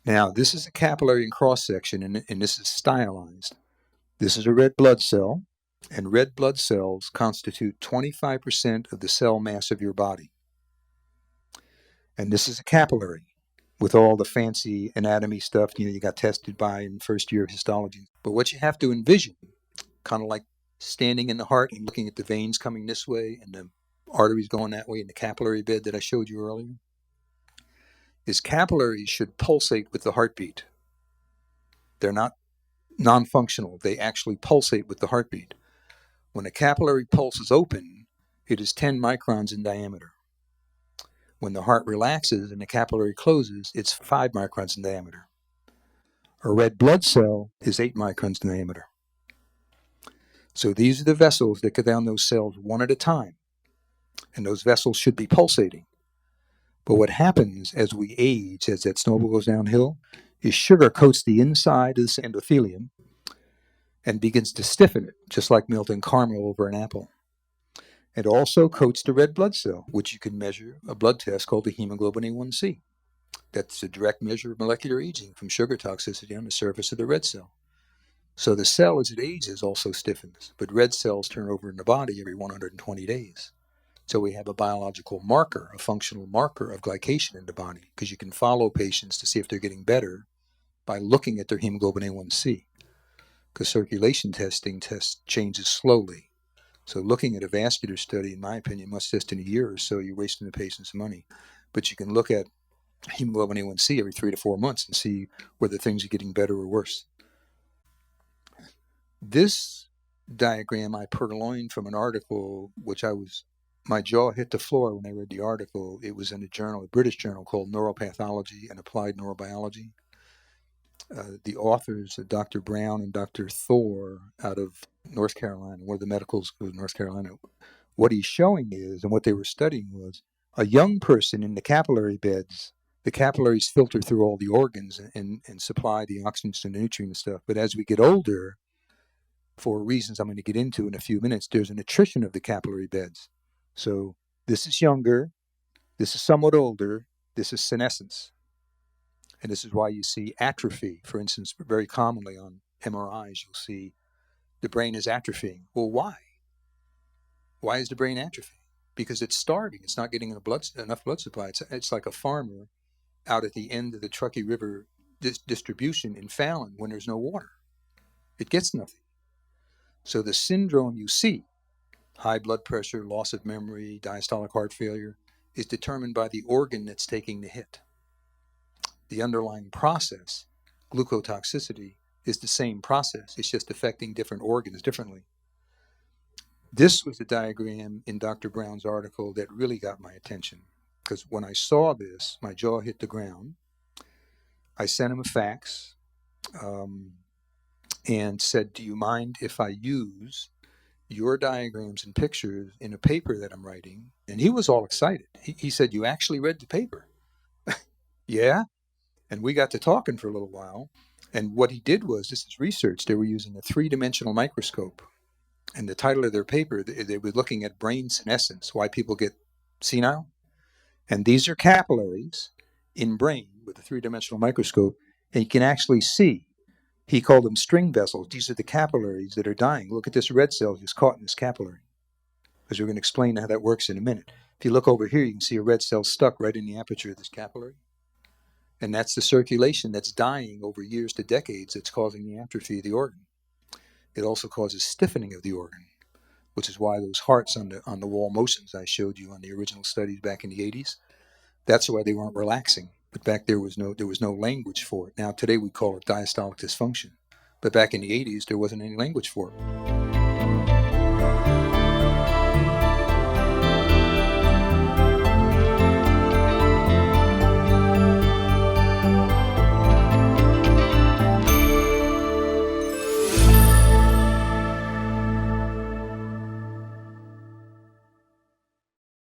Now, this is a capillary in cross-section, and this is stylized. This is a red blood cell, and red blood cells constitute 25% of the cell mass of your body. And this is a capillary with all the fancy anatomy stuff you got tested by in first year of histology. But what you have to envision, kind of like standing in the heart and looking at the veins coming this way and the arteries going that way in the capillary bed that I showed you earlier, is capillaries should pulsate with the heartbeat. They're not non-functional. They actually pulsate with the heartbeat. When a capillary pulse is open, it is 10 microns in diameter. When the heart relaxes and the capillary closes, it's 5 microns in diameter. A red blood cell is 8 microns in diameter. So these are the vessels that go down those cells one at a time. And those vessels should be pulsating. But what happens as we age, as that snowball goes downhill, is sugar coats the inside of this endothelium and begins to stiffen it, just like melting caramel over an apple. It also coats the red blood cell, which you can measure a blood test called the hemoglobin A1C. That's a direct measure of molecular aging from sugar toxicity on the surface of the red cell. So the cell, as it ages, also stiffens, but red cells turn over in the body every 120 days. So we have a biological marker, a functional marker of glycation in the body, because you can follow patients to see if they're getting better by looking at their hemoglobin A1C, because circulation testing changes slowly. So looking at a vascular study, in my opinion, must test in a year or so. You're wasting the patient's money. But you can look at hemoglobin A1C every 3 to 4 months and see whether things are getting better or worse. This diagram I purloined from an article, which my jaw hit the floor when I read the article. It was in a British journal called Neuropathology and Applied Neurobiology. The authors, Dr. Brown and Dr. Thor out of North Carolina, one of the medical schools in North Carolina, what he's showing is, and what they were studying was, a young person in the capillary beds, the capillaries filter through all the organs and supply the oxygen and the nutrient and stuff. But as we get older, for reasons I'm going to get into in a few minutes, there's an attrition of the capillary beds. So this is younger, this is somewhat older, this is senescence. And this is why you see atrophy. For instance, very commonly on MRIs, you'll see the brain is atrophying. Well, why? Why is the brain atrophying? Because it's starving. It's not getting enough blood supply. It's like a farmer out at the end of the Truckee River distribution in Fallon when there's no water. It gets nothing. So the syndrome you see, high blood pressure, loss of memory, diastolic heart failure, is determined by the organ that's taking the hit. The underlying process, glucotoxicity, is the same process. It's just affecting different organs differently. This was the diagram in Dr. Brown's article that really got my attention, because when I saw this, my jaw hit the ground. I sent him a fax and said, do you mind if I use your diagrams and pictures in a paper that I'm writing? And he was all excited. He said, you actually read the paper? Yeah. And we got to talking for a little while. And what he did was, this is research. They were using a 3-dimensional microscope. And the title of their paper, they were looking at brain senescence, why people get senile. And these are capillaries in brain with a 3-dimensional microscope. And you can actually see, he called them string vessels. These are the capillaries that are dying. Look at this red cell just caught in this capillary. Because we're going to explain how that works in a minute. If you look over here, you can see a red cell stuck right in the aperture of this capillary. And that's the circulation that's dying over years to decades that's causing the atrophy of the organ. It also causes stiffening of the organ, which is why those hearts on the wall motions I showed you on the original studies back in the 80s, that's why they weren't relaxing. But back there was no language for it. Now today we call it diastolic dysfunction. But back in the 80s, there wasn't any language for it.